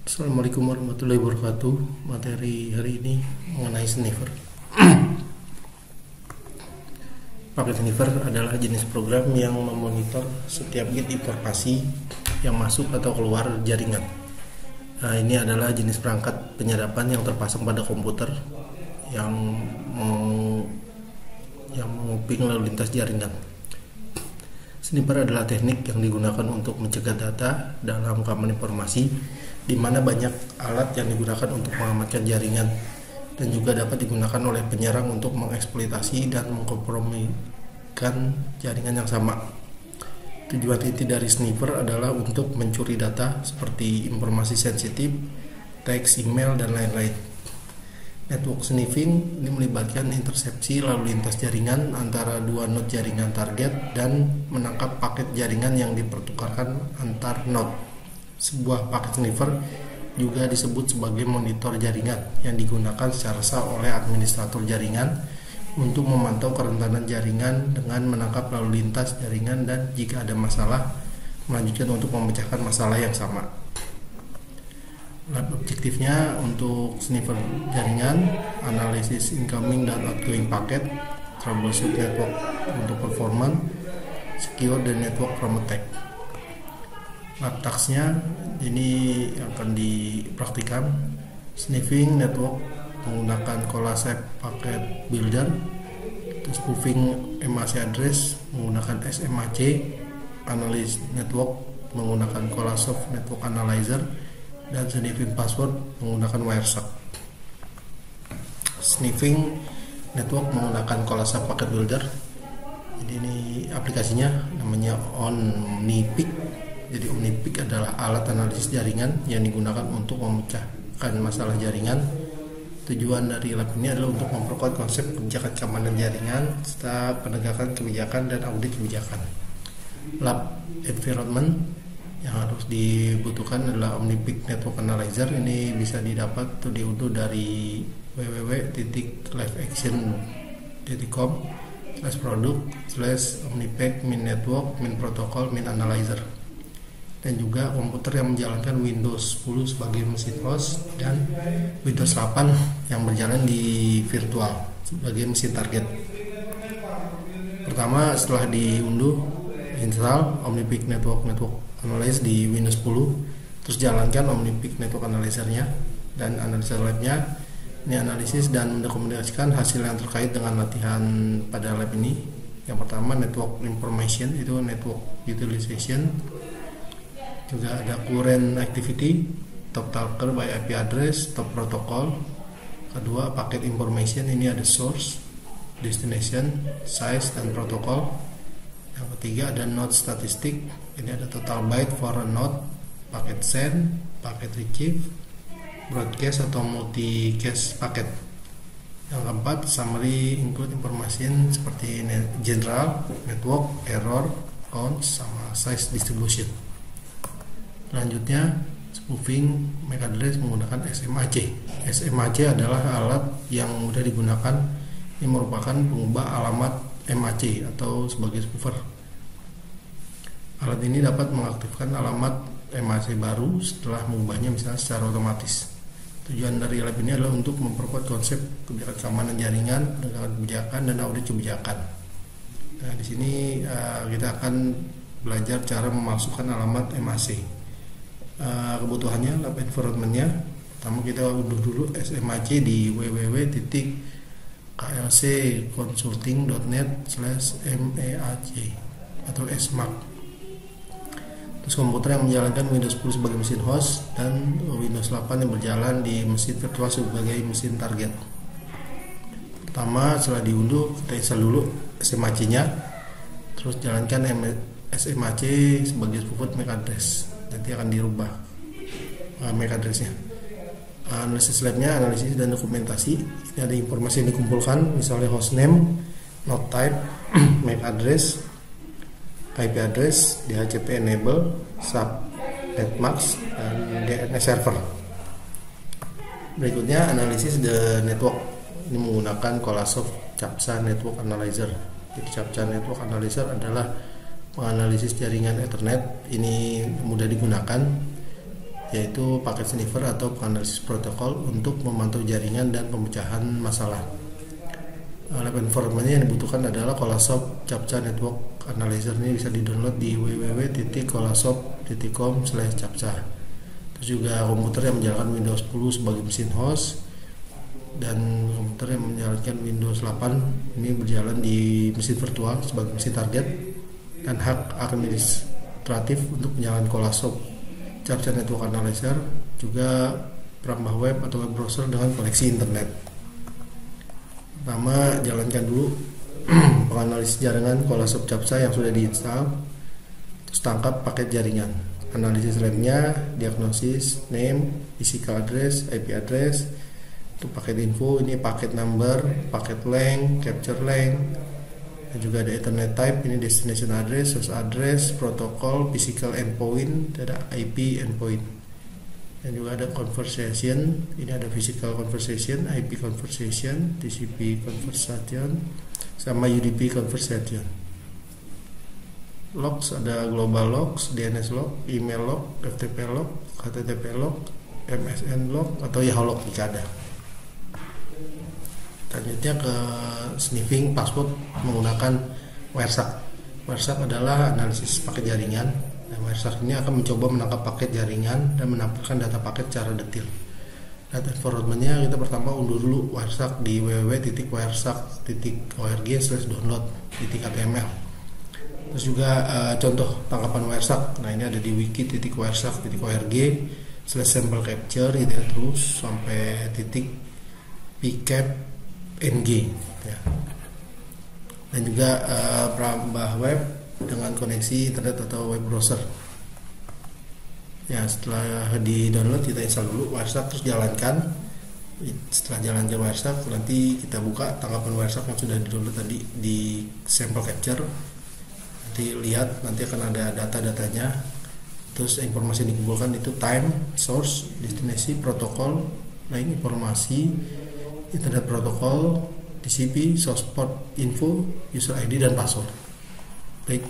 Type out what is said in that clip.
Assalamualaikum warahmatullahi wabarakatuh. Materi hari ini mengenai sniffer. Paket sniffer adalah jenis program yang memonitor setiap bit informasi yang masuk atau keluar jaringan. Ini adalah jenis perangkat penyadapan yang terpasang pada komputer yang menguping lalu lintas jaringan. Sniffer adalah teknik yang digunakan untuk mencegah data dalam keamanan informasi, di mana banyak alat yang digunakan untuk mengamankan jaringan dan juga dapat digunakan oleh penyerang untuk mengeksploitasi dan mengkompromikan jaringan yang sama. Tujuan inti dari sniffer adalah untuk mencuri data seperti informasi sensitif, teks, email, dan lain-lain. Network sniffing ini melibatkan intersepsi lalu lintas jaringan antara dua node jaringan target dan menangkap paket jaringan yang dipertukarkan antar node. Sebuah paket sniffer juga disebut sebagai monitor jaringan yang digunakan secara sah oleh administrator jaringan untuk memantau kerentanan jaringan dengan menangkap lalu lintas jaringan dan jika ada masalah melanjutkan untuk memecahkan masalah yang sama. Objektifnya untuk sniffer jaringan, analisis incoming dan outgoing paket, troubleshoot network untuk performance, secure dan network from attack. Lab task-nya ini akan dipraktikkan sniffing network menggunakan Colasep paket builder, spoofing MAC address menggunakan SMAC, analis network menggunakan Colasoft network analyzer, dan sniffing password menggunakan Wireshark. Sniffing network menggunakan Colasep paket builder. Jadi ini aplikasinya namanya OmniPick. Jadi OmniPick adalah alat analisis jaringan yang digunakan untuk memecahkan masalah jaringan. Tujuan dari lab ini adalah untuk memperkuat konsep kebijakan keamanan jaringan serta penegakan kebijakan dan audit kebijakan. Lab environment yang harus dibutuhkan adalah OmniPick Network Analyzer. Ini bisa didapat atau diunduh dari www.liveaction.com/product/OmniPick min network min protocol min analyzer, dan juga komputer yang menjalankan Windows 10 sebagai mesin host dan Windows 8 yang berjalan di virtual sebagai mesin target. Pertama, setelah diunduh, install OmniPick Network Analyze di Windows 10, terus jalankan OmniPick Network Analyzer-nya dan Analyzer Lab-nya. Ini analisis dan mendokumentasikan hasil yang terkait dengan latihan pada lab ini. Yang pertama, network information, itu network utilization. Juga ada current activity, top talker by IP address, top protocol. Kedua, packet information, ini ada source, destination, size, dan protocol. Yang ketiga ada node statistik, ini ada total byte for a node, paket send, paket retrieve, broadcast atau multicast paket. Yang keempat, summary include information seperti general, network, error, count, sama size distribution. Selanjutnya, spoofing MAC address menggunakan SMAC. SMAC adalah alat yang mudah digunakan. Ini merupakan pengubah alamat MAC atau sebagai spoofer. Alat ini dapat mengaktifkan alamat MAC baru setelah mengubahnya misalnya secara otomatis. Tujuan dari lab ini adalah untuk memperkuat konsep kebijakan keamanan jaringan, dengan kebijakan dan audit kebijakan. Nah, di sini kita akan belajar cara memasukkan alamat MAC. Kebutuhannya, lab environment-nya, pertama kita unduh dulu SMAC di www.klcconsulting.net/MAC atau SMAC. Terus komputer yang menjalankan Windows 10 sebagai mesin host dan Windows 8 yang berjalan di mesin virtual sebagai mesin target. Pertama, setelah diunduh, kita install dulu SMAC-nya, terus jalankan SMAC sebagai spoofer MAC address. Nanti akan dirubah MAC address-nya. Analisis lab-nya, analisis dan dokumentasi. Ini ada informasi yang dikumpulkan, misalnya hostname, node type, MAC address, IP address, DHCP enable, subnetmask, dan DNS server. Berikutnya analisis the network. Ini menggunakan Colasoft Captcha Network Analyzer. Jadi Captcha Network Analyzer adalah menganalisis jaringan Ethernet. Ini mudah digunakan. yaitu paket sniffer atau penganalisis protokol untuk memantau jaringan dan pemecahan masalah. Lab environment yang dibutuhkan adalah Colasoft CAPTCHA Network Analyzer. Ini bisa di-download di www.colasoft.com/captcha. Terus juga komputer yang menjalankan Windows 10 sebagai mesin host, dan komputer yang menjalankan Windows 8 ini berjalan di mesin virtual sebagai mesin target, dan hak administratif untuk menjalankan Colasoft CAPTCHA Network Analyzer, juga perambah web atau web browser dengan koneksi internet. Pertama, jalankan dulu penganalisis jaringan Colasoft CAPTCHA yang sudah diinstal, terus tangkap paket jaringan, analisis RAM-nya, diagnosis, name, physical address, IP address, untuk paket info ini paket number, paket length, capture length, dan juga ada Ethernet type, ini destination address, source address, protocol, physical endpoint, ada IP endpoint. Dan juga ada conversation, ini ada physical conversation, IP conversation, TCP conversation, sama UDP conversation. Logs ada global logs, DNS log, email log, FTP log, HTTP log, MSN log, atau Yahoo log jika ada. Selanjutnya ke sniffing password menggunakan Wireshark. Wireshark adalah analisis paket jaringan. Nah, Wireshark ini akan mencoba menangkap paket jaringan dan menampilkan data paket secara detail. Data environment-nya kita pertama unduh dulu Wireshark di www.wireshark.org/download.html. Terus juga contoh tangkapan Wireshark. Nah, ini ada di wiki.wireshark.org/sample capture gitu ya, terus sampai .pcap ng ya. Dan juga perambah web dengan koneksi internet atau web browser. Ya, setelah di-download kita install dulu Wireshark, terus jalankan. Setelah jalankan Wireshark, nanti kita buka tangkapan Wireshark yang sudah di-download tadi di sample capture. Nanti lihat, nanti akan ada data-datanya. Terus informasi yang dikumpulkan itu time, source, destinasi, protokol, lain informasi, internet protokol, TCP, source port info, user ID, dan password. Baik,